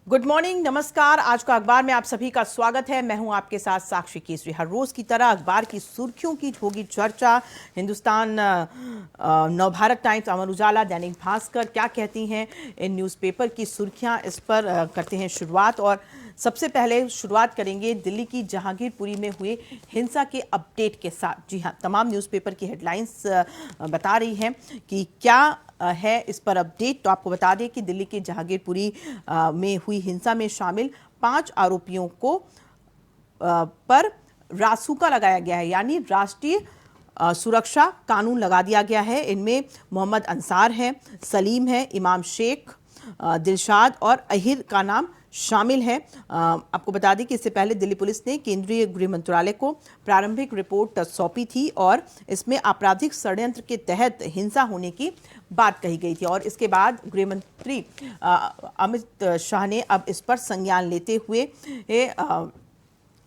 Good morning, नमस्कार। आज का अखबार में आप सभी का स्वागत है। मैं हूं आपके साथ साक्षी केसरी। हर रोज की तरह अखबार की सुर्खियों की होगी चर्चा। हिंदुस्तान, नवभारत टाइम्स, अमर उजाला, दैनिक भास्कर क्या कहती हैं इन न्यूज़पेपर की सुर्खियां, इस पर करते हैं शुरुआत। और सबसे पहले शुरुआत करेंगे दिल्ली की जहांगीरपुरी में हुए हिंसा के अपडेट के साथ। जी हां, तमाम न्यूज़पेपर की हेडलाइंस बता रही हैं कि क्या है इस पर अपडेट। तो आपको बता दें कि दिल्ली के जहांगीरपुरी में हुई हिंसा में शामिल 5 आरोपियों को पर रासुका लगाया गया है, यानी राष्ट्रीय सुरक्षा कानून लगा दिया गया है। इनमें मोहम्मद अंसार है, सलीम है, इमाम शेख, दिलशाद और अहिर का नाम शामिल है। आपको बता दें कि इससे पहले दिल्ली पुलिस ने केंद्रीय गृह मंत्रालय को प्रारंभिक रिपोर्ट सौंपी थी और इसमें आपराधिक षड्यंत्र के तहत हिंसा होने की बात कही गई थी। और इसके बाद गृह मंत्री अमित शाह ने अब इस पर संज्ञान लेते हुए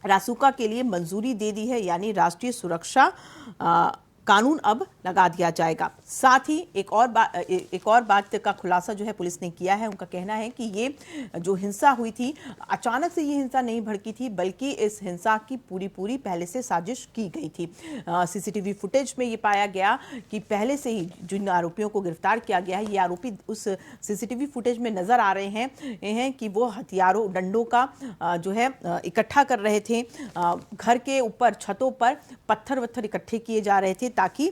रासुका के लिए मंजूरी दे दी है, यानी राष्ट्रीय सुरक्षा कानून अब लगा दिया जाएगा। साथ ही एक और बात का खुलासा जो है पुलिस ने किया है। उनका कहना है कि ये जो हिंसा हुई थी, अचानक से ये हिंसा नहीं भड़की थी, बल्कि इस हिंसा की पूरी पहले से साजिश की गई थी। सीसीटीवी फुटेज में ये पाया गया कि पहले से ही जिन आरोपियों को गिरफ्तार किया गया है, ये आरोपी उस सीसीटीवी फुटेज में नजर आ रहे हैं कि वो हथियारों, डंडों का जो है इकट्ठा कर रहे थे। घर के ऊपर छतों पर पत्थर वत्थर इकट्ठे किए जा रहे थे ताकि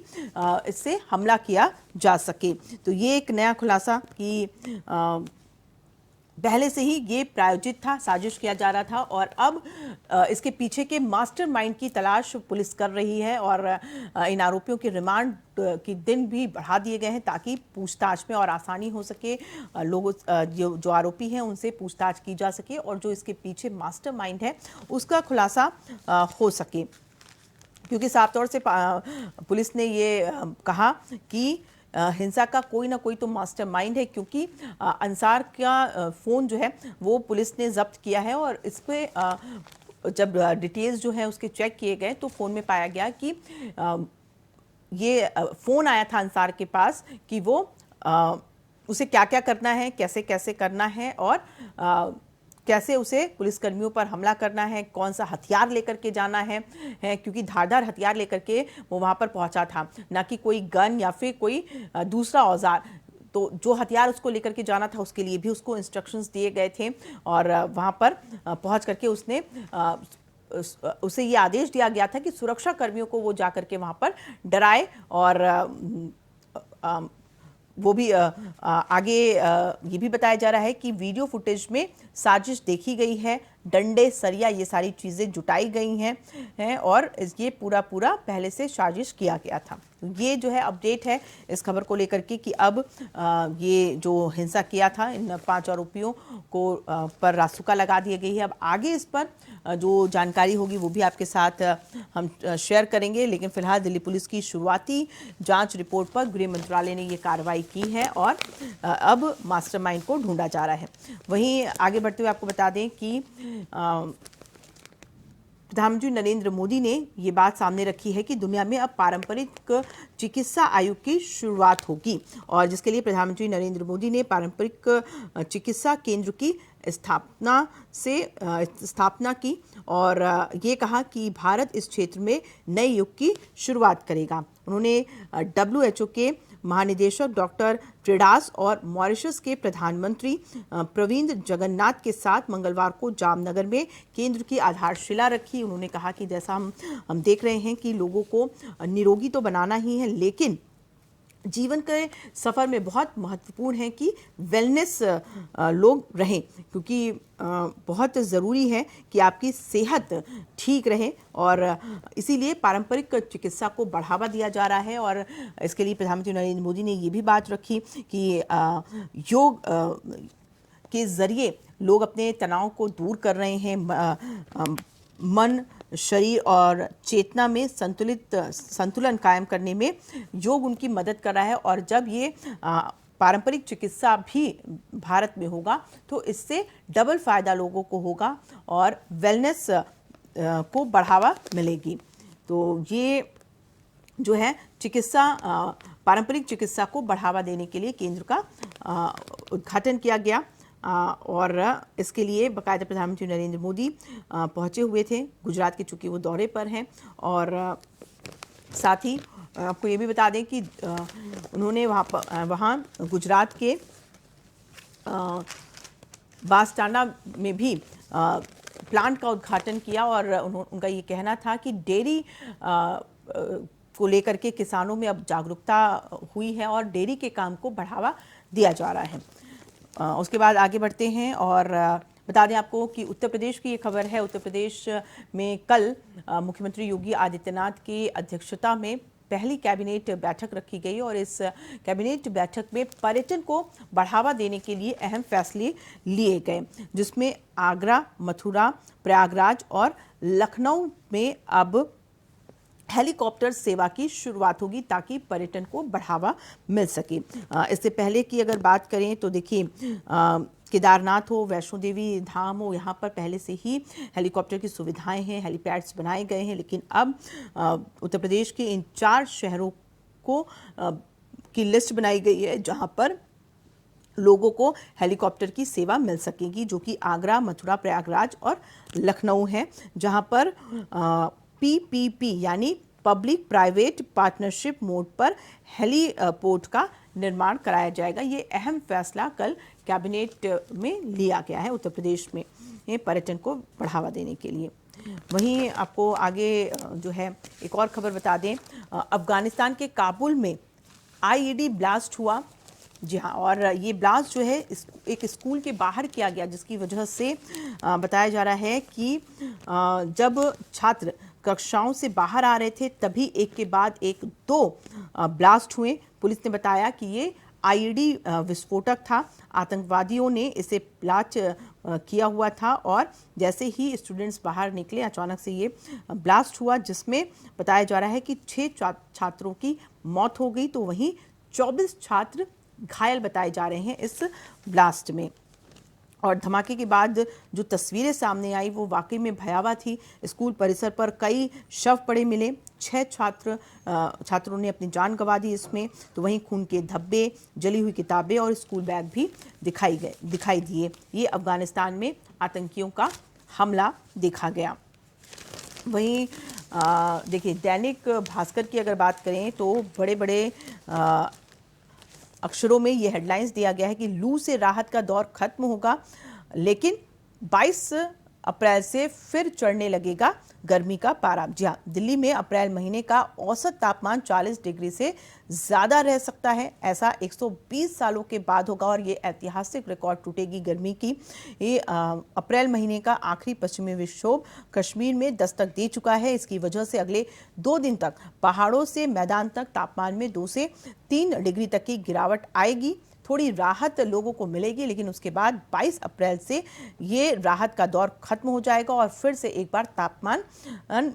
इससे हमला किया जा सके। तो ये एक नया खुलासा कि पहले से ही ये प्रायोजित था, साजिश किया जा रहा था और अब इसके पीछे के मास्टरमाइंड की तलाश पुलिस कर रही है। और इन आरोपियों के रिमांड के दिन भी बढ़ा दिए गए हैं ताकि पूछताछ में और आसानी हो सके। लोगों जो आरोपी हैं उनसे पूछताछ की जा सके और जो इसके पीछे मास्टरमाइंड है उसका खुलासा हो सके। क्योंकि साफ तौर से पुलिस ने ये कहा कि हिंसा का कोई ना कोई तो मास्टरमाइंड है, क्योंकि अंसार का फ़ोन जो है वो पुलिस ने जब्त किया है और इस पर जब डिटेल्स जो है उसके चेक किए गए तो फ़ोन में पाया गया कि ये फ़ोन आया था अंसार के पास कि वो उसे क्या क्या करना है, कैसे कैसे करना है और कैसे उसे पुलिसकर्मियों पर हमला करना है, कौन सा हथियार लेकर के जाना है, क्योंकि धारदार हथियार लेकर के वो वहाँ पर पहुँचा था, ना कि कोई गन या फिर कोई दूसरा औजार। तो जो हथियार उसको लेकर के जाना था उसके लिए भी उसको इंस्ट्रक्शंस दिए गए थे और वहाँ पर पहुँच करके उसे ये आदेश दिया गया था कि सुरक्षा कर्मियों को वो जा करके वहाँ पर डराए। और वो भी आगे ये भी बताया जा रहा है कि वीडियो फुटेज में साजिश देखी गई है, डंडे, सरिया, ये सारी चीज़ें जुटाई गई हैं और ये पूरा पहले से साजिश किया गया था। ये जो है अपडेट है इस खबर को लेकर के कि अब ये जो हिंसा किया था इन 5 आरोपियों को पर रासुका लगा दी गई है। अब आगे इस पर जो जानकारी होगी वो भी आपके साथ हम शेयर करेंगे, लेकिन फिलहाल दिल्ली पुलिस की शुरुआती जांच रिपोर्ट पर गृह मंत्रालय ने ये कार्रवाई की है और अब मास्टरमाइंड को ढूंढा जा रहा है। वहीं आगे बढ़ते हुए आपको बता दें कि प्रधानमंत्री नरेंद्र मोदी ने ये बात सामने रखी है कि दुनिया में अब पारंपरिक चिकित्सा आयोग की शुरुआत होगी और जिसके लिए प्रधानमंत्री नरेंद्र मोदी ने पारंपरिक चिकित्सा केंद्र की स्थापना की और ये कहा कि भारत इस क्षेत्र में नए युग की शुरुआत करेगा। उन्होंने WHO के महानिदेशक डॉक्टर टेड्रोस और मॉरिशस के प्रधानमंत्री प्रविंद जगन्नाथ के साथ मंगलवार को जामनगर में केंद्र की आधारशिला रखी। उन्होंने कहा कि जैसा हम देख रहे हैं कि लोगों को निरोगी तो बनाना ही है, लेकिन जीवन के सफ़र में बहुत महत्वपूर्ण है कि वेलनेस लोग रहें, क्योंकि बहुत ज़रूरी है कि आपकी सेहत ठीक रहे और इसीलिए पारंपरिक चिकित्सा को बढ़ावा दिया जा रहा है। और इसके लिए प्रधानमंत्री नरेंद्र मोदी ने ये भी बात रखी कि योग के ज़रिए लोग अपने तनाव को दूर कर रहे हैं, मन, शरीर और चेतना में संतुलन कायम करने में योग उनकी मदद कर रहा है। और जब ये पारंपरिक चिकित्सा भी भारत में होगा तो इससे डबल फायदा लोगों को होगा और वेलनेस को बढ़ावा मिलेगी। तो ये जो है चिकित्सा, पारंपरिक चिकित्सा को बढ़ावा देने के लिए केंद्र का उद्घाटन किया गया। और इसके लिए बाकायदा प्रधानमंत्री नरेंद्र मोदी पहुंचे हुए थे गुजरात के, चूँकि वो दौरे पर हैं। और साथ ही आपको ये भी बता दें कि उन्होंने वहाँ गुजरात के बांसटांडा में भी प्लांट का उद्घाटन किया और उनका ये कहना था कि डेयरी को लेकर के किसानों में अब जागरूकता हुई है और डेयरी के काम को बढ़ावा दिया जा रहा है। उसके बाद आगे बढ़ते हैं और बता दें आपको कि उत्तर प्रदेश की ये खबर है। उत्तर प्रदेश में कल मुख्यमंत्री योगी आदित्यनाथ की अध्यक्षता में पहली कैबिनेट बैठक रखी गई और इस कैबिनेट बैठक में पर्यटन को बढ़ावा देने के लिए अहम फैसले लिए गए, जिसमें आगरा, मथुरा, प्रयागराज और लखनऊ में अब हेलीकॉप्टर सेवा की शुरुआत होगी ताकि पर्यटन को बढ़ावा मिल सके। इससे पहले की अगर बात करें तो देखिए, केदारनाथ हो, वैष्णो देवी धाम हो, यहाँ पर पहले से ही हेलीकॉप्टर की सुविधाएं हैं, हेलीपैड्स बनाए गए हैं। लेकिन अब उत्तर प्रदेश के इन 4 शहरों को की लिस्ट बनाई गई है जहाँ पर लोगों को हेलीकॉप्टर की सेवा मिल सकेगी, जो कि आगरा, मथुरा, प्रयागराज और लखनऊ है, जहाँ पर PPP यानी पब्लिक प्राइवेट पार्टनरशिप मोड पर हेलीपोर्ट का निर्माण कराया जाएगा। ये अहम फैसला कल कैबिनेट में लिया गया है उत्तर प्रदेश में पर्यटन को बढ़ावा देने के लिए। वहीं आपको आगे जो है एक और खबर बता दें, अफगानिस्तान के काबुल में IED ब्लास्ट हुआ। जी हाँ, और ये ब्लास्ट जो है एक स्कूल के बाहर किया गया, जिसकी वजह से बताया जा रहा है कि जब छात्र कक्षाओं से बाहर आ रहे थे तभी एक के बाद एक 2 ब्लास्ट हुए। पुलिस ने बताया कि ये IED विस्फोटक था, आतंकवादियों ने इसे ब्लास्ट किया हुआ था और जैसे ही स्टूडेंट्स बाहर निकले अचानक से ये ब्लास्ट हुआ, जिसमें बताया जा रहा है कि 6 छात्रों की मौत हो गई, तो वहीं 24 छात्र घायल बताए जा रहे हैं इस ब्लास्ट में। और धमाके के बाद जो तस्वीरें सामने आई वो वाकई में भयावह थी। स्कूल परिसर पर कई शव पड़े मिले, 6 छात्रों ने अपनी जान गंवा दी इसमें। तो वहीं खून के धब्बे, जली हुई किताबें और स्कूल बैग भी दिखाई दिए। ये अफगानिस्तान में आतंकियों का हमला देखा गया। वहीं देखिए, दैनिक भास्कर की अगर बात करें तो बड़े बड़े अक्षरों में ये हेडलाइंस दिया गया है कि लू से राहत का दौर खत्म होगा, लेकिन 22 अप्रैल से फिर चढ़ने लगेगा गर्मी का पारा। जी हाँ, दिल्ली में अप्रैल महीने का औसत तापमान 40 डिग्री से ज़्यादा रह सकता है। ऐसा 120 सालों के बाद होगा और ये ऐतिहासिक रिकॉर्ड टूटेगी गर्मी की। ये अप्रैल महीने का आखिरी पश्चिमी विक्षोभ कश्मीर में दस्तक दे चुका है। इसकी वजह से अगले 2 दिन तक पहाड़ों से मैदान तक तापमान में 2 से 3 डिग्री तक की गिरावट आएगी। थोड़ी राहत लोगों को मिलेगी, लेकिन उसके बाद 22 अप्रैल से ये राहत का दौर खत्म हो जाएगा और फिर से एक बार तापमान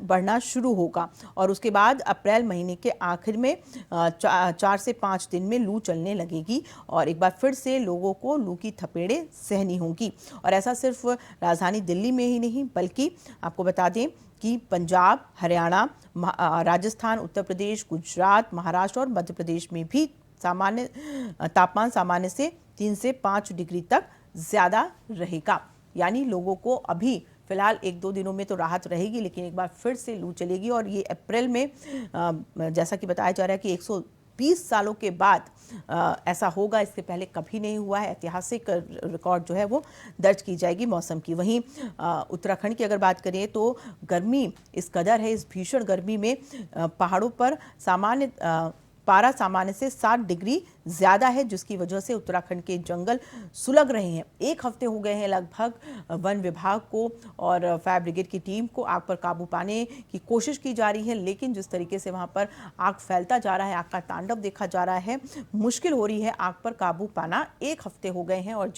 बढ़ना शुरू होगा। और उसके बाद अप्रैल महीने के आखिर में 4 से 5 दिन में लू चलने लगेगी और एक बार फिर से लोगों को लू की थपेड़े सहनी होंगी। और ऐसा सिर्फ राजधानी दिल्ली में ही नहीं, बल्कि आपको बता दें कि पंजाब, हरियाणा, राजस्थान, उत्तर प्रदेश, गुजरात, महाराष्ट्र और मध्य प्रदेश में भी तापमान सामान्य से 3 से 5 डिग्री तक ज्यादा रहेगा। यानी लोगों को अभी फिलहाल 1-2 दिनों में तो राहत रहेगी, लेकिन एक बार फिर से लू चलेगी। और ये अप्रैल में जैसा कि बताया जा रहा है कि 120 सालों के बाद ऐसा होगा, इससे पहले कभी नहीं हुआ है। ऐतिहासिक रिकॉर्ड जो है वो दर्ज की जाएगी मौसम की। वहीं उत्तराखंड की अगर बात करें तो गर्मी इस कदर है, इस भीषण गर्मी में पहाड़ों पर पारा सामान्य से 7 डिग्री ज्यादा है, जिसकी वजह से उत्तराखंड के जंगल सुलग रहे हैं। 1 हफ्ते हो गए हैं लगभग वन विभाग को और फायर ब्रिगेड की टीम को आग पर काबू पाने की कोशिश की जा रही है, लेकिन जिस तरीके से वहां पर आग फैलता जा रहा है, आग का तांडव देखा जा रहा है, मुश्किल हो रही है आग पर काबू पाना। 1 हफ्ते हो गए हैं और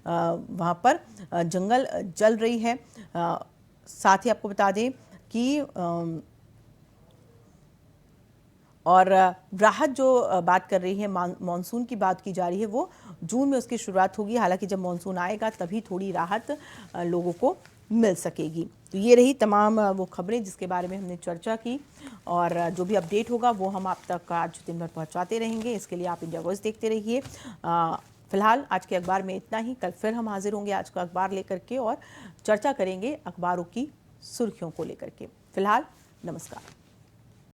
वहां पर जंगल जल रही है। साथ ही आपको बता दें कि और राहत जो बात कर रही है, मानसून की बात की जा रही है, वो जून में उसकी शुरुआत होगी। हालांकि जब मानसून आएगा तभी थोड़ी राहत लोगों को मिल सकेगी। तो ये रही तमाम वो खबरें जिसके बारे में हमने चर्चा की और जो भी अपडेट होगा वो हम आप तक आज दिन भर पहुंचाते रहेंगे। इसके लिए आप इंडिया वॉइस देखते रहिए। फिलहाल आज के अखबार में इतना ही। कल फिर हम हाजिर होंगे आज का अखबार लेकर के और चर्चा करेंगे अखबारों की सुर्खियों को लेकर के। फिलहाल नमस्कार।